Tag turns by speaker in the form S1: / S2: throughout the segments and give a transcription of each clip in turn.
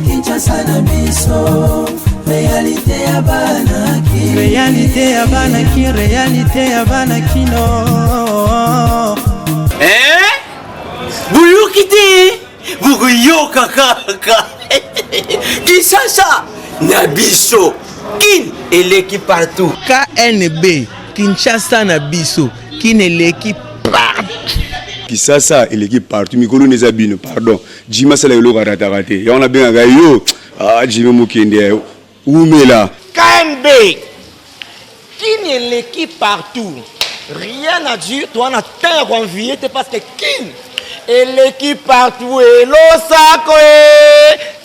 S1: Kinshasa na biso, réalité ya banaki,
S2: réalité ya banaki, réalité ya banakino.
S3: Buyukiti, buguyoka kaka. Kinshasa na biso, kin eleki partout.
S4: KNB, Kinshasa na biso, kin eleki partout.
S5: Kinshasa eleki partout. Mikolo nezabino, pardon. Jima sala yolo karatarate. Ya on a bien yo. Jima mukende. Oumela.
S3: KNB, kin eleki partout. Rien à dire, toi on a terre envié parce que kin eleki partout et l'osako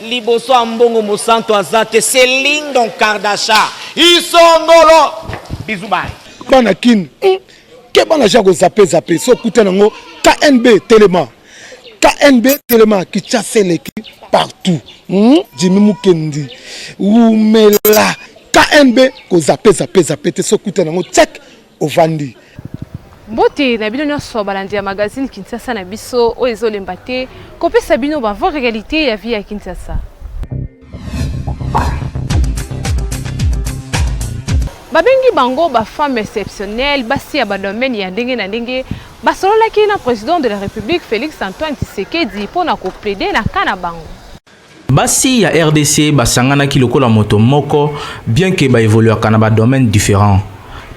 S3: liboso ambongo mosanto azate Céline Don Kardasha isongolo bisous bye
S6: bana kin ke bana jago zape so kutanango KNB Telema qui chasse l'équipe partout Jimmy Mukendi Oumela KNB ko zape te so kutanango check ovandi.
S7: Bote na bino nyonso balandi ya magazine Kinshasa na biso o ezolemba te kopesa bino ba vraie réalité ya vie ya Kinshasa. Babengi bango ba femme exceptionnelle basi ya ba domaine ya ndenge na ndenge basololaki na président de la République Félix Antoine Tshisekedi pona ko plaider na kana bango.
S8: Basi ya RDC basangana ki lokola moto moko bien que ba évoluer kana ba domaine différent.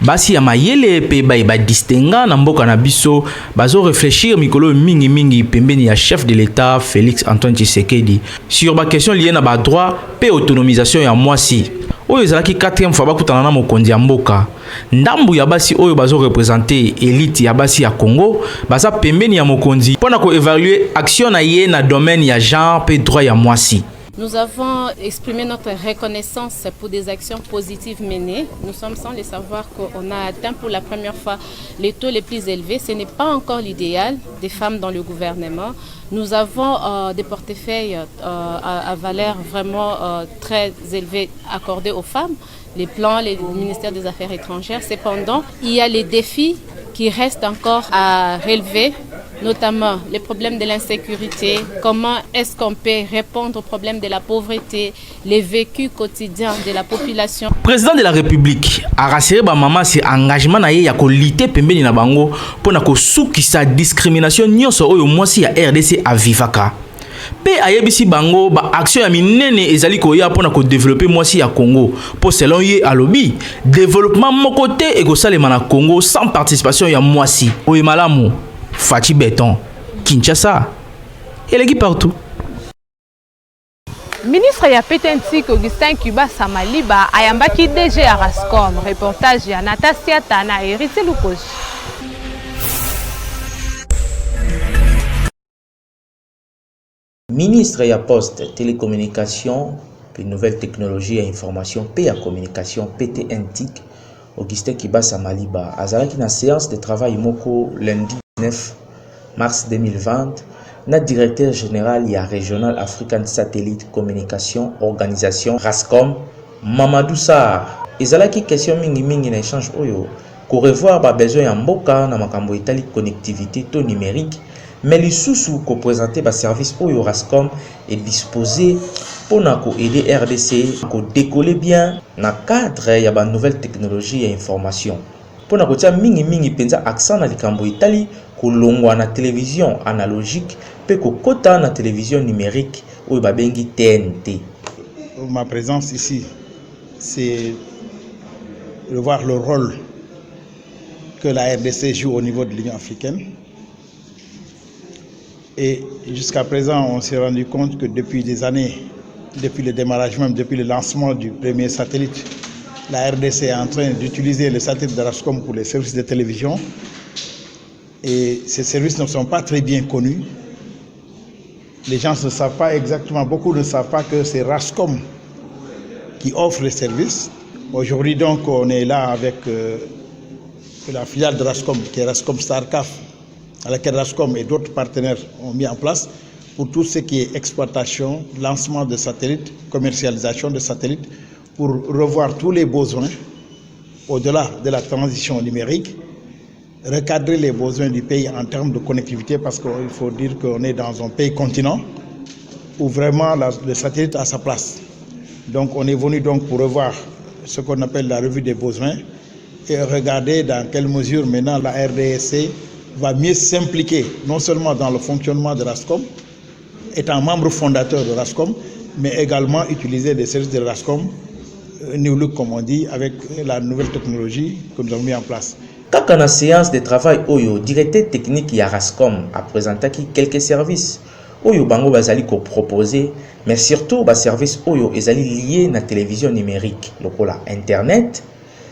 S8: Basi ya mayele pe ba distinga na mboka na biso bazo réfléchir mikolo mingi pembeni ya chef de l'État Félix Antoine Tshisekedi sur ba question liée na ba droit pe autonomisation ya mwasi. Oyo ezalaki 4e fois bakutana na mokonzi ya mboka. Ndambu ya basi oyo bazo représenter élite ya basi ya Congo baza pembeni ya mokonzi pona ko évaluer action na ye na domaine ya genre pe droit ya mwasi.
S9: Nous avons exprimé notre reconnaissance pour des actions positives menées. Nous sommes sans le savoir qu'on a atteint pour la première fois les taux les plus élevés. Ce n'est pas encore l'idéal des femmes dans le gouvernement. Nous avons des portefeuilles à valeur vraiment très élevée accordés aux femmes, les plans, les ministères des Affaires étrangères. Cependant, il y a les défis qui restent encore à relever, notamment les problèmes de l'insécurité, comment est-ce qu'on peut répondre aux problèmes de la pauvreté, les vécus quotidiens de la population.
S8: Président de la République a rassuré ba maman si engagement na ye ya ko lutter pembeni na bango pona ko sukisa discrimination nyonso oyo mwasi ya RDC avivaka. Pe ayebisi bango ba action ya minene ezali ko ya pona ko développer mwasi ya Congo. Po selon ye alobi, développement moko te eko salema na Congo sans participation ya mwasi. Oyo malamu Fati Béton, Kinshasa, eleki partout.
S7: Ministre ya Petentik Augustin Kuba Samaliba ayambaki DG ya Rascom. Reportage ya Natasia Tana et Rite Lukoji.
S10: Ministre ya Poste, Télécommunications, puis Nouvelles Technologies et Information, puis ya Communication, PTNTIC, Augustin Kuba Samaliba, azalaki na séance de travail moko lundi 9 mars 2020, na directeur général ya Régional African Satellite Communication Organisation Rascom, Mamadou Sarr. Ezalaki question mingi na échange oyo, ko revoir ba besoin ya mboka na makambo etali connectivité to numérique, mais lisusu ko présenter ba service oyo Rascom est disposé pour ko aider RDC ko décoller bien na cadre ya ba nouvelle technologie et information. Pour na ko tia mingi penza accent na likambo itali ko longwa na télévision analogique pe ko kota na télévision numérique oyo ba bengi TNT.
S6: Ma présence ici, c'est de voir le rôle que la RDC joue au niveau de l'Union africaine. Et jusqu'à présent, on s'est rendu compte que depuis des années, depuis le démarrage même, depuis le lancement du premier satellite, la RDC est en train d'utiliser le satellite de Rascom pour les services de télévision. Et ces services ne sont pas très bien connus. Les gens ne savent pas exactement, beaucoup ne savent pas que c'est Rascom qui offre les services. Aujourd'hui donc, on est là avec la filiale de Rascom, qui est Rascom Starcaf, à laquelle Rascom et d'autres partenaires ont mis en place pour tout ce qui est exploitation, lancement de satellites, commercialisation de satellites, pour revoir tous les besoins au-delà de la transition numérique, recadrer les besoins du pays en termes de connectivité, parce qu'il faut dire qu'on est dans un pays continent où vraiment le satellite a sa place. Donc on est venu donc pour revoir ce qu'on appelle la revue des besoins et regarder dans quelle mesure maintenant la RDSC va mieux s'impliquer, non seulement dans le fonctionnement de RASCOM, étant membre fondateur de RASCOM, mais également utiliser des services de RASCOM, New Look comme on dit, avec la nouvelle technologie que nous avons mis en place.
S10: Quand on a séance de travail, Oyo, directeur technique ya RASCOM a présenté quelques services. Oyo bango bazali ko proposer, mais surtout ba service Oyo ezali lié na télévision numérique, lokola internet,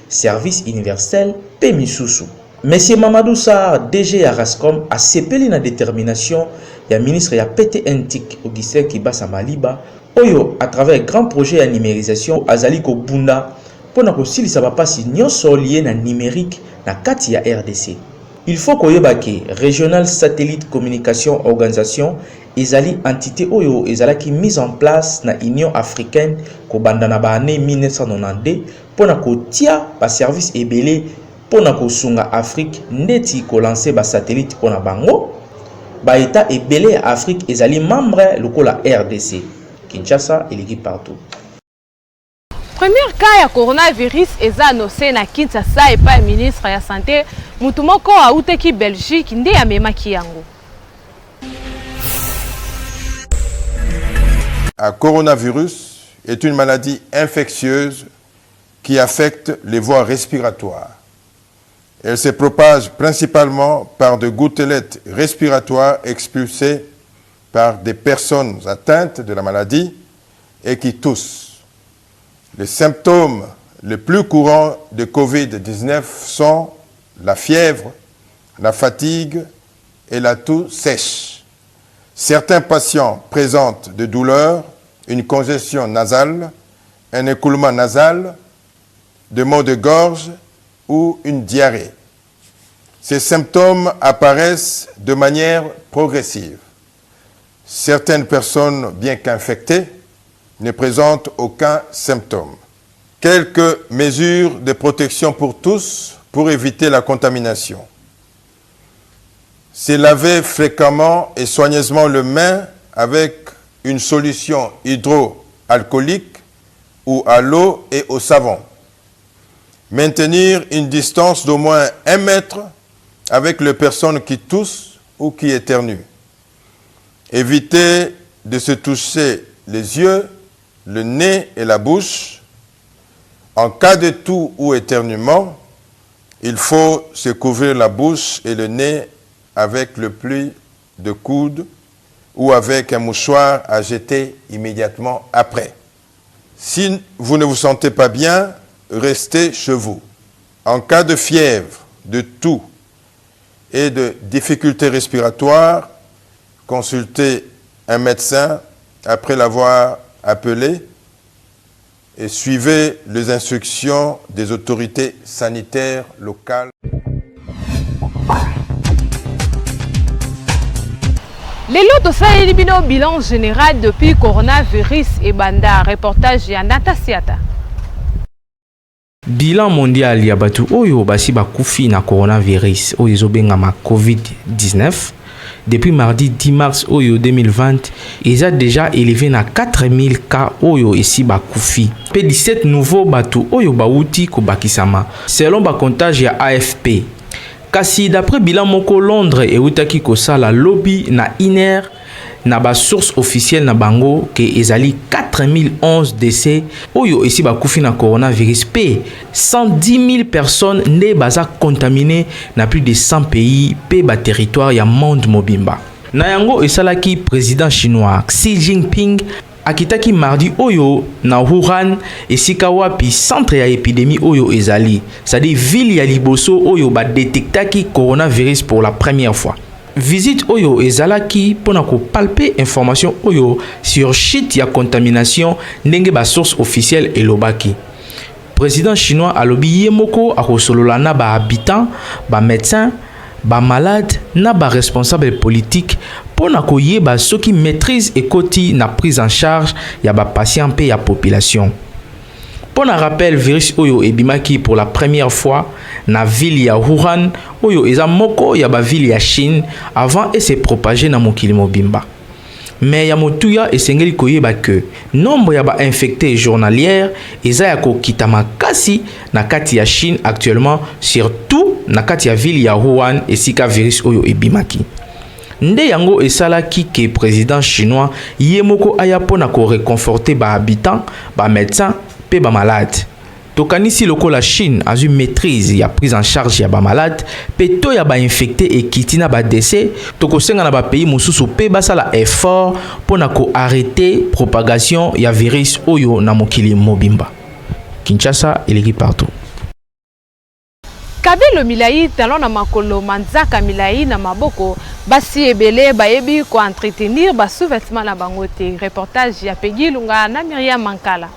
S10: service universel, pe misusu. Monsieur Mamadou Sarr, DG ya RASCOM, a sepeli na détermination ya ministre ya PTNTIC Augustin Kibasa Maliba, Oyo à travers grand projet ya numérisation azali ko bunda pona ko silisa ba pasi nyonso lié na numérique na kati ya RDC. Il faut koyeba ke Regional Satellite Communication Organisation ezali entité oyo ezalaki mise en place na Union africaine ko bandana ba année 1992 pona ko tia ba service ebele pona ko sunga Afrique ndeti ko lancer ba satellite pona bango ba état ebele ya Afrique ezali membre lokola RDC Kinshasa eleki partout.
S7: Premier cas ya coronavirus eza annoncé na Kinshasa et pas ministre ya santé mutu moko auteki Belgique nde amemaki yango.
S11: Un coronavirus est une maladie infectieuse qui affecte les voies respiratoires. Elle se propage principalement par de gouttelettes respiratoires expulsées par des personnes atteintes de la maladie et qui toussent. Les symptômes les plus courants de COVID-19 sont la fièvre, la fatigue et la toux sèche. Certains patients présentent des douleurs, une congestion nasale, un écoulement nasal, des maux de gorge ou une diarrhée. Ces symptômes apparaissent de manière progressive. Certaines personnes, bien qu'infectées, ne présentent aucun symptôme. Quelques mesures de protection pour tous pour éviter la contamination. Se laver fréquemment et soigneusement les mains avec une solution hydroalcoolique ou à l'eau et au savon. Maintenir une distance d'au moins 1 mètre avec les personnes qui toussent ou qui éternuent. Éviter de se toucher les yeux, le nez et la bouche. En cas de toux ou éternuement, il faut se couvrir la bouche et le nez avec le pli de coude ou avec un mouchoir à jeter immédiatement après. Si vous ne vous sentez pas bien, restez chez vous. En cas de fièvre, de toux et de difficultés respiratoires, consultez un médecin après l'avoir appelé et suivez les instructions des autorités sanitaires locales.
S7: Lelo tosaleli bino bilan général depuis coronavirus et banda reportage ya Natasiata.
S8: Bilan mondial ya batu oyo basi bakufi na coronavirus oyo ezobengama COVID-19 depuis mardi 10 mars oyo 2020 ils a déjà élevé na 4000 cas oyo esi bakufi pe 17 nouveaux batu oyo bauti kobakisama selon ba comptage ya AFP. Kasi d'après bilan moko Londres et utaki kosala lobby na INER na ba source officielle na bango ke ezali 4011 décès oyo esi bakufi na coronavirus pe 110 000 personnes ne baza contaminées na plus de 100 pays pe ba territoire ya monde mobimba. Na yango esalaki président chinois Xi Jinping akitaki mardi oyo na Wuhan esika wapi centre ya épidémie oyo ezali, c'est-à-dire ville ya liboso oyo ba détectaki coronavirus pour la première fois. Visite oyo ezalaki pona ko palper information oyo sur site ya contamination ndenge ba source officielle elobaki. Président chinois alobi yemoko akosolola na ba habitants, ba médecins, ba malades na ba responsable politique pona ko yeba soki maîtrise ekoti na prise en charge ya ba patient pe ya population. Pour un rappel, virus oyo ebimaki pour la première fois na ville ya Wuhan, oyo eza moko ya ba ville ya Chine avant et s'est propagé na mokili mobimba. Mais ya motuya esengeli koyeba que nombre ya ba infectés journalière eza ya kokita makasi na kati ya Chine actuellement, surtout na kati ya ville ya Wuhan esika virus oyo ebimaki. Nde yango esalaki ke président chinois yemoko aya pona ko réconforter ba habitants, ba médecins pe ba malades. Tokanisi loko la Chine a eu maîtrise ya prise en charge ya ba malade pe to ya ba infecté et kitina ba décès tokosenga na ba pays mususu pe basala effort pona ko arrêter propagation ya virus oyo na mokili mobimba. Kinshasa eleki partout.
S7: Kabelo milai talon na makolo manzaka milai na maboko basi ebele bayebi ko entretenir ba sous-vêtements na bango te. Reportage ya Peggy Lunga na Myriam Mankala.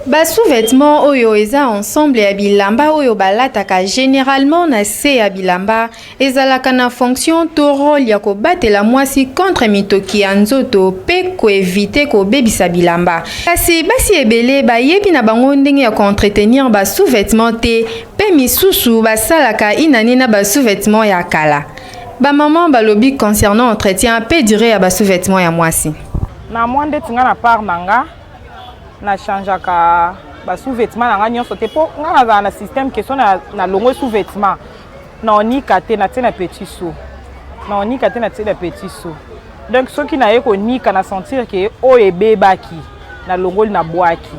S12: Ba sous-vêtements oyo eza ensemble ya bilamba oyo balataka généralement na se ya bilamba ezalaka na fonction to rôle ya kobatela mwasi contre mitoki ya nzoto pe ko éviter ko bebisa bilamba. Kasi basi ebele bayebi na bango ndenge ya entretenir ba sous-vêtements te pe misusu basalaka inani na ba sous-vêtements ya kala. Ba maman balobi concernant entretien pe durée ya ba sous-vêtements ya mwasi.
S13: Na mwande tinga na part nanga na changeaka ba sous-vêtements na nyonso te po nga na système question na longo sous-vêtements na onika te na tena petit sou na onika te na tena petit sou donc ceux qui na yeko nika na sentir que o ebebaki na longo na boaki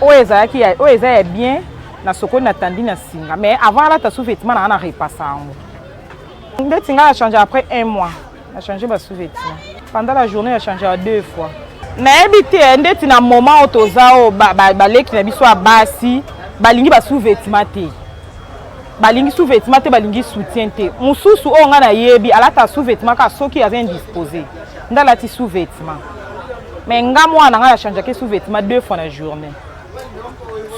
S13: o ezaki o eza bien na soko na tandi na singa mais avant là ta sous-vêtements na repassa ngo nde tinga a changé après 1 mois a changé ba sous-vêtements pendant la journée a changé 2 fois. Na ebite ndeti na moment otozao baleki na biso abasi balingi ba sous-vêtements te balingi sous-vêtements te balingi soutien te mususu o nga na yebi alata sous-vêtements ka soki aza indisposé ndala ti sous-vêtements mais nga mwana nga ya changer ke sous-vêtements 2 fois na journée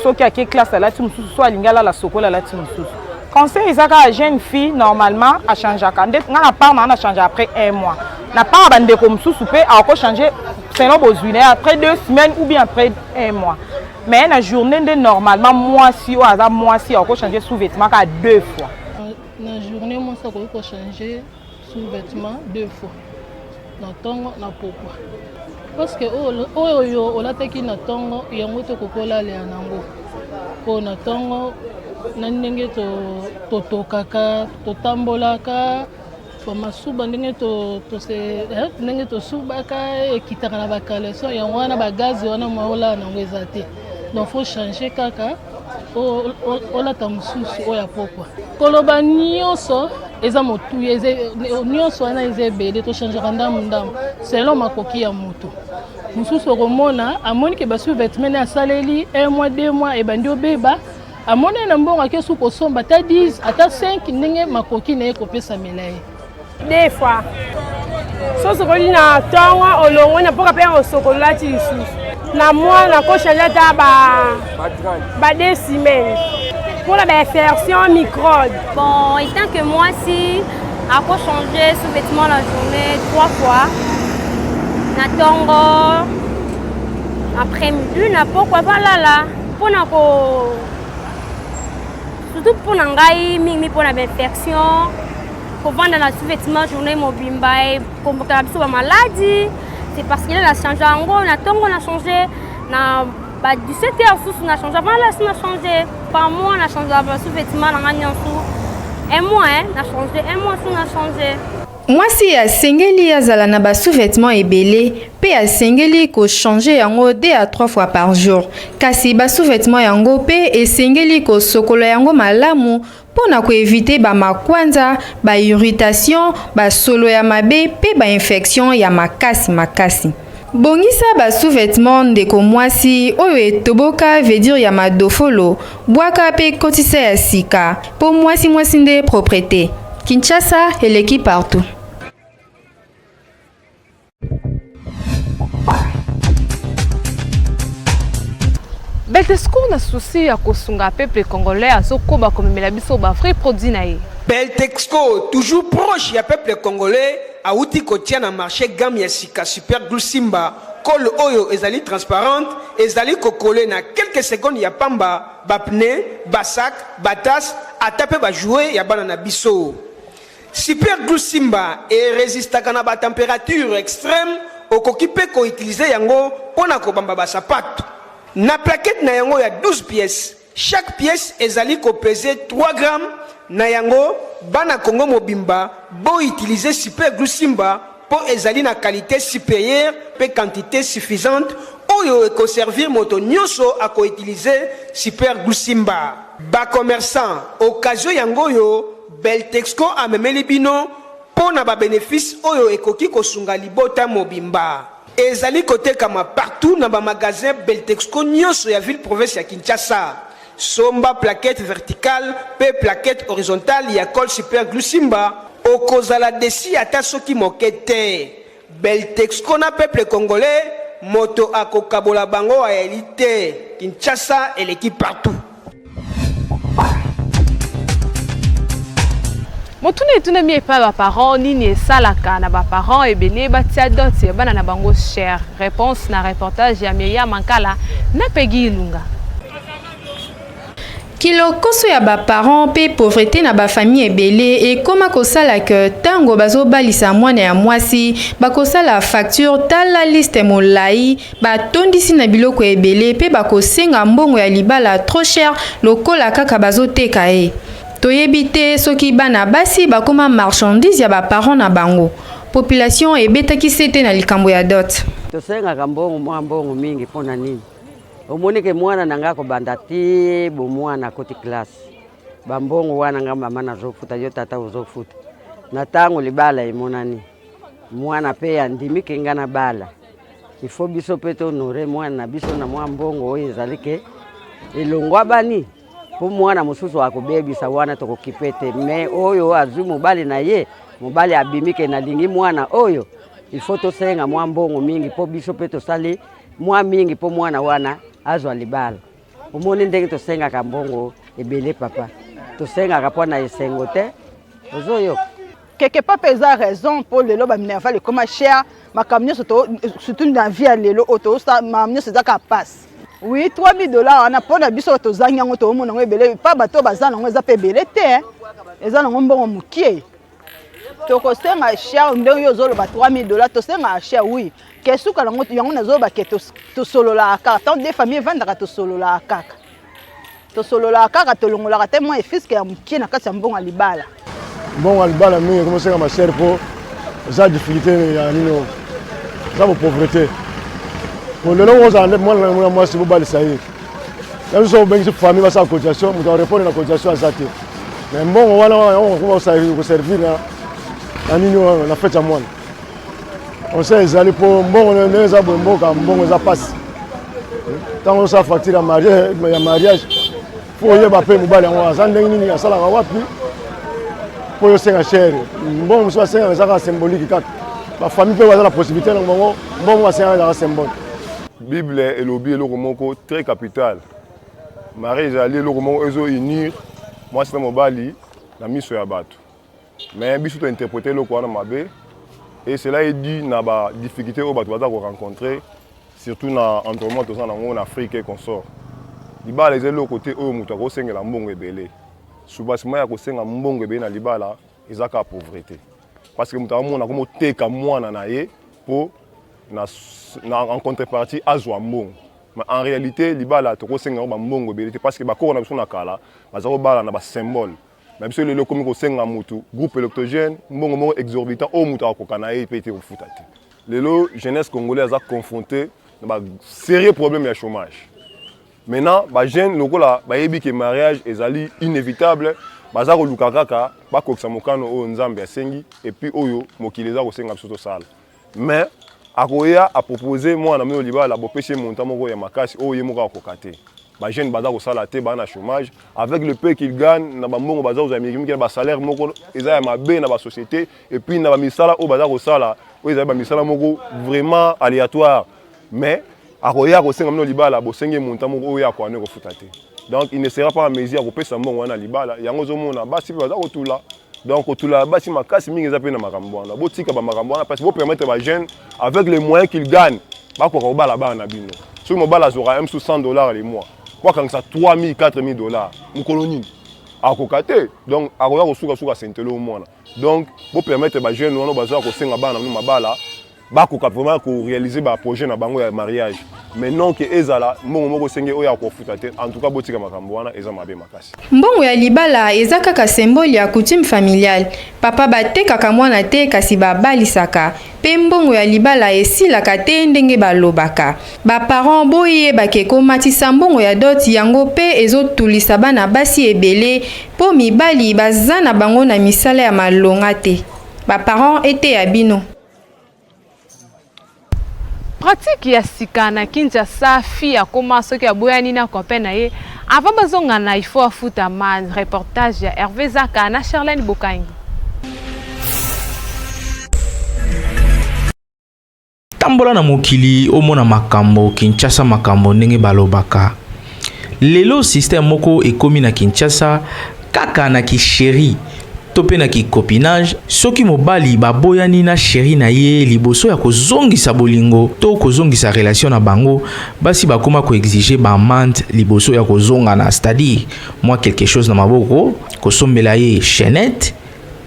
S13: soki a ke classe alati mususu so alinga la sokola alati mususu conseil ezaka jeune fille normalement a changer ka ndeti nga na part na changer après 1 mois na part bandeko mususu pe a ko changer selon besoin après 2 semaines ou bien après 1 mois. Mais la journée de normalement moi si ou hasard moi si on peut changer sous-vêtements qu'à 2 fois.
S14: La journée moi ça peut changer sous-vêtements 2 fois. Na tongo na pourquoi? Parce que o la teki na tongo yango to kokola le nango. Po na tongo na ndenge to tokaka to tambolaka masuba ndenge to subaka ekitaka na bakaleson yango wana bagazi wana maola nango eza te donc faut changer kaka olata mosusu oyo ya pokwa koloba nyonso eza motuya nyonso wana eza ebele tochangaka ndambu selon makoki ya moto mosusu okomona amoni ke basous-vêtements asaleli 1 mois 2 mois ebandi obeba amoni na mbongo ake su kosomba ata 10 ata 5 ndenge makoki na ye kopesa melaye.
S15: Des fois, so sokoli na tongo olongo na poka pe osokola ti lisusu na moi na ko changer ta ba 2 semaines pour la version micro.
S16: Bon, étant que moi si a ko changer sous-vêtements la journée 3 fois na tongo après midi na pourquoi pas là pour na ko surtout pour ngai mingi pour la infection. Pour vendre la sous-vêtements journée mobimba et comme la maladie c'est parce qu'il a changé en gros on a changé na 17h on a changé avant là on a changé par mois on a changé la sous-vêtements na nyonso 1 mois on a changé 1 mois on a changé.
S12: Mwasi ya sengeli azala na ba sous-vêtements ebele pe ya sengeli ko changer yango 2 à 3 fois par jour kasi ba sous-vêtements yango pe esengeli ko sokola yango malamu pona ko éviter ba makwanza ba irritation ba solo ya mabe pe ba infection ya makasi. Bongisa ba sous-vêtements ndeko mwasi oyo etoboka veut dire ya madofolo bwaka pe kotisa ya sika po mwasi nde propriété. Kinshasa eleki partout.
S7: Beltesco na souci ya kosunga peuple congolais azokoba komemela biso ba vrai produit na ye.
S17: Beltexco toujours proche ya peuple congolais auti kotia na marché gamme ya sika super glue Simba colle oyo ezali transparente ezali kokole na quelques secondes ya pamba ba pneu ba sac ba tasse atape ba jouer ya bana na biso. Super Glue Simba et résistaka na ba température extrême okoki pe ko utiliser yango pona ko bamba ba sapato. Na plaquette na yango ya 12 pièces. Chaque pièce ezali ko peser 3 grammes na yango bana Congo mobimba bo utiliser Super Glue Simba pour ezali na qualité supérieure pe quantité suffisante oyo eko servir moto nyonso ako utiliser Super Glue Simba. Ba commerçant occasion yango yo Beltexco amemeli bino pona ba bénéfice oyo ekoki kosunga libota mobimba. Ezali kotekama partout na ba magasin Beltexco nyonso ya ville province ya Kinshasa. Somba plaquette verticale pe plaquette horizontale ya col Super Glue Simba okozala desi ata soki mokete. Beltexco na peuple congolais moto akokabola bango a élité. Kinshasa et l'équipe partout.
S7: Motune tuna mi pa ba parents nini esalaka na ba parents ebele batia dot ya bana na bango cher. Réponse na reportage ya Myriam Mankala na Peggy Ilunga.
S12: Kilokoso ya ba parents pe pauvreté na ba famille ebele et koma kosala que tango bazo balisa mwana ya mwasi bakosala facture tala liste molai ba tondisi na biloko ebele pe bakosenga mbongo ya libala trop cher lokola kaka bazo teka e. Toyebite soki bana basi bakoma marchandise ya ba parents na bango. Population ebetaki sete na likambo ya dot.
S18: Tosenga kambongo mbongo mingi pona nini? Omonike mwana nanga ko bandati bo mwana koti classe. Bambongo wana nga mama na zofuta yo tata uzofuta. Na tango libala imonani. Mwana pe ya ndimi kenga na bala. Ifo biso peto nore mwana biso na mwa mbongo oyo ezalike elongwa bani. Po mwana mususu akobebisa wana toko kipete me oyo azu mobali na ye mobali abimike na lingi mwana oyo ifo tosenga mwa mbongo mingi po biso peto sali mwa mingi po mwana wana azwa libala. Omoni ndenge tosenga ka mbongo ebele papa. Tosenga ka pona esengo te. Ozoyo.
S13: Quelque part pesa raison pour le loba minerval le comme cher ma camion surtout dans vie à lelo auto ça ma camion c'est ça passe. Oui, $3,000 on a pas biso to zanya ngoto mo ngo ebele pa bato bazana ngo za pe belé te. Ezana ngo mbongo mukie. To ko senga cher ndenge yo zolo ba $3,000 to senga cher oui. Kesuka na ngoto yango nazo ba keto to solo la kaka tant des familles vendaka to solo la kaka. To solo la kaka to longola te mo e fiske ya mukie na kati ya mbongo libala.
S19: Mbongo libala mingi comme senga ma cher po za difficulté ya nino. Za pauvreté. Le long on a moi c'est bobali ça y. Là nous sommes bien famille va sa cotisation, nous devons répondre à la cotisation à Zate. Mais bon voilà on commence à servir là nini on a fait à moi. On sait les aller pour bon on les a bon bon on a passe. Tant on sa facture à mariage faut y ba payer mobali on a nini à sala wapi. Pour yo senga cher. Bon so senga ça symbolique kat. La famille peut avoir la possibilité donc bon on senga ça symbole.
S20: Bible et lobby et le très capital. Marie est allée le roman unir. Moi c'est mon bali la mise sur bateau. Mais biso to interpréter le quoi na mabe et cela est dit na ba difficulté au bateau va rencontrer surtout na environnement to ça en Afrique et consort. Libala les le côté au muto ko senga la mbongo ebele. Soubasima ya ko senga mbongo ebele na libala ezaka pauvreté. Parce que muto mona comme teka mwana na ye pour en contrepartie azwa mbongo. Mais en réalité libala to ko senga ba mbongo ebele parce que ba ko na biso na kala bazako bala na ba symbole. Même si le comme ko senga mutu groupe électrogène mbongo mo exorbitant au mutu akokana e pété au futati. Lelo jeunesse congolaise a confronté na ba sérieux problème de chômage. Maintenant ba jeune lokola ba yebi que mariage ezali inévitable bazako lukakaka ba koksa mokano o nzambe asengi et puis oyo mokileza ko senga biso to sala. Mais akoya a proposé moi na mino libala bo pêcher montant moko ya makasi o yemoka akokate. Ba jeune bazako sala te ba na chômage avec le peu qu'il gagne na ba mbongo bazako za mikimi ba salaire moko eza ya mabe na ba société et puis na ba misala o bazako sala o eza ba misala moko vraiment aléatoire. Mais akoya ko senga mino libala bo senge montant moko o ya ko ane ko futate. Donc il ne sera pas en mesure ko pesa mbongo wana libala yango zo mona basi bazako tula. Donc tout là basi makasi mingi za pe na makambo wana. Bo tika ba makambo wana parce que bo permettre ba jeune avec les moyens qu'il gagne bakoka kobala bana na bino soki mobala azwaka m $100 le mois kwakangisa $3000 $4000 mokolo nini akoka te donc akoya kosuka sentelo omwana donc bopermettre bajeune wana bazwa kosenga bana na bino mabala bakoka vraiment koréaliser baprojet na bango ya mariage mais non ke ezala mbongo moko senge oyo akofuta te en tout cas botika makambo wana eza mabe makasi.
S12: Mbongo ya libala eza kaka symbole ya coutume familiale. Papa batekaka mwana te kasi babalisaka. Pe mbongo ya libala esilaka te ndenge balobaka. Baparent boyebaka ekomatisa mbongo ya dot yango pe ezotulisa bana basi ebele po mibali baza na bango na misala ya malonga te. Baparent ete ya bino.
S7: Pratique ya sika na Kinshasa fi akoma soki aboyani na copain na ye avant bazonga na ifo afuta man. Reportage ya Hervé Zaka na Charlène Bokangi.
S8: Tambola na mokili omona makambo Kinshasa makambo ndenge balobaka. Lelo système moko ekomi na Kinshasa kaka na kisheri topé na ki copinage soki mobali baboyani na chéri na ye liboso ya kozongisa bolingo to kozongisa relation na bango basi bakoma ko exiger ba amende liboso ya kozonga na, c'est-à-dire moi quelque chose na maboko kosombela ye chaînette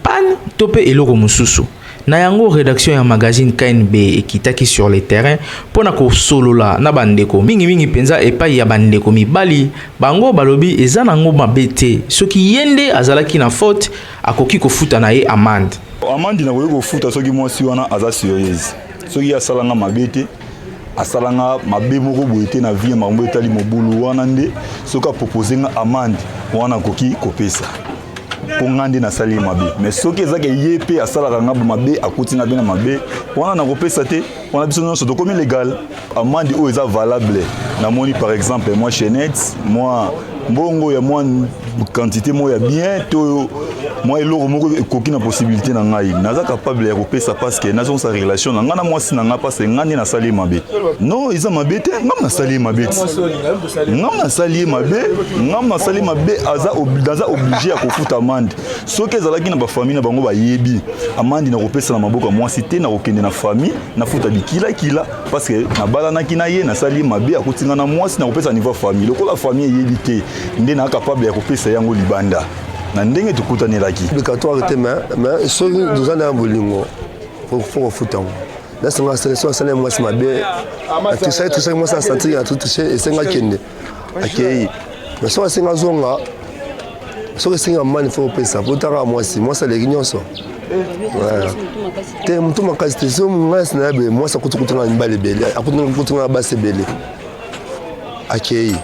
S8: pan topé eloko mususu na yango rédaction ya magazine KNB ekitaki sur le terrain pona ko solola na bandeko mingi penza epai ya bandeko mibali bango balobi eza nango mabete soki yende azalaki na faute akoki kofuta na ye amende
S21: na koyeko futa soki mwasi wana aza sérieuse soki asalanga mabete asalanga mabe moko boyete na vie mambo etali mobulu wana nde soki proposenga amende wana koki kopesa pongande na sali mabe mais soki ezaka yepe asalaka ngaba mabe akutinga bena mabe wana na kopesa te wana biso nyonso tokomi légal amende oyo eza valable na moni par exemple moi chaînette moi mbongo ya moi quantité moi ya bien to moi eloko moko ekoki na possibilité na ngai naza capable ya kopesa parce que nazo sa relation na ngana mwasi na nga parce ngani na sali mabe non eza mabe te ngam na sali mabe ngam na sali mabe aza obligé ya kofuta amende soki ezalaki na ba famille na bango bayebi amende na kopesa na maboko mwasi te na kokende na famille na futa bikila parce que na balanaki na ye na sali mabe akotinga na mwasi na kopesa niveau famille lokola famille yebi te nde na capable ya kopesa yango libanda na ndenge tukutanelaki
S22: obligatoire te mais soki toza na bolingo faut kofuta yango nasenga selection asala mwasi mabe atusaki mwasi asentir ya tutushe esenga kende akei mais soki asenga zonga soki esenga mani faut kopesa po otaka mwasi aleki nyonso te mutu makasi te so mwasi na yabe mwasi akutukutanga mibali ebele akutukutanga basi ebele akei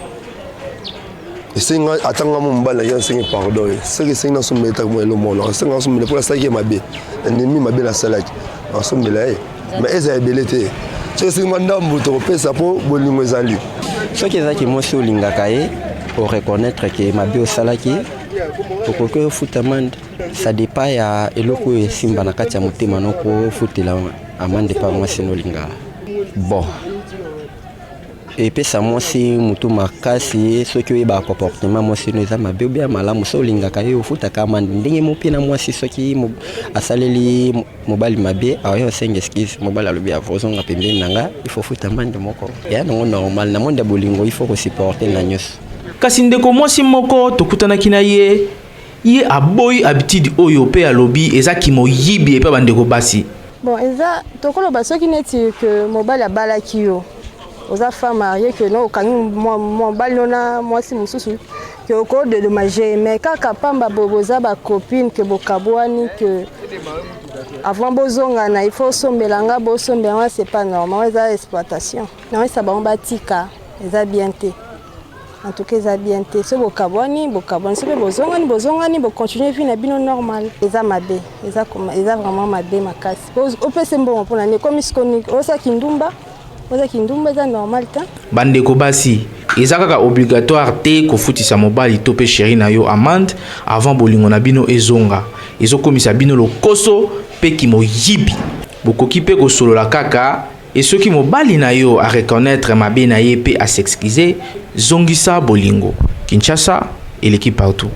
S22: esenga atanga mo mbala ya senga pardon seke senga sombeta mo elo mono senga sombele pour la saki mabe ennemi mabe la salaki sombela mais eza ebelete seke senga ndambu to pesa po bolingo ezali
S23: soki ezaki mosi olingaka ye pour reconnaître que mabe o salaki okoki ofuta amende ça dépend ya eloko esimba na kati ya motema noko ofutela amende pa mwasi nolinga bon epesa mwasi mutu makasi soki oyeba comportement mwasi no eza mabe obia malamu so olingaka ye ofutaka amende ndenge mope na mwasi soki asaleli mobali mabe aoyo osenga excuse mobali alobi avozonga pembeni na nga il faut futa amende moko ya nango normal na monde ya bolingo il faut kosupporter na nyonso
S8: kasi ndeko mwasi moko tokutanaki na ye aboyi habitude oyo pe alobi ezaki moyibi epa bandeko basi
S24: bon eza tokoloba soki neti ke mobali abalaki yo oza femme mariée que non okangi mobali na mwasi mosusu ke okodedommage mais kaka pamba boza bacopine ke bokabwani ke avant bozongana il faut sombelanga bosombelanga c'est pas normal eza exploitation non esa bango batika eza bien te en tout cas eza bien te so bokabwani soki bozongani bocontinue vie na bino normal eza mabe eza vraiment mabe makasi opesa mbongo mpona ne comme sikoni osaki ndumba eza normal te
S8: bandeko basi eza kaka obligatoire te kofutisa mobali to pe chéri na yo amende avant bolingo na bino ezonga ezokomisa bino lokoso pe kimoyibi bokoki pe kosolola kaka et soki mobali na yo a reconnaître mabe na ye pe a s'excuser zongisa bolingo. Kinshasa et l'équipe partout.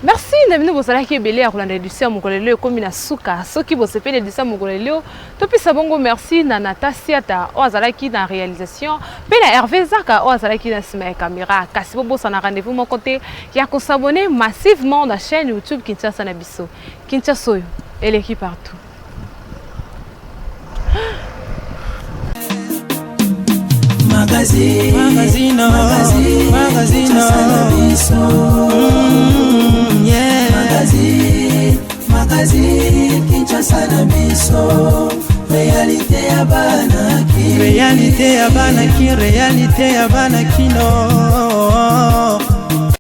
S7: Merci na bino bozalaki ebele ya kolanda édition ya mokolo lelo ekomi na suka soki bosepeli édition ya mokolo lelo topesa bongo merci na Natasia ta oyo azalaki na réalisation mpe na Hervé Zaka oyo azalaki na nsima ya caméra kasi bobosana rendez-vous moko te ya kosabone massivement na chaîne YouTube Kinshasa na biso Kinshasa oyo eleki partout.
S1: Magazino Magazine Kinshasa na biso réalité ya bana réalité ya bana kino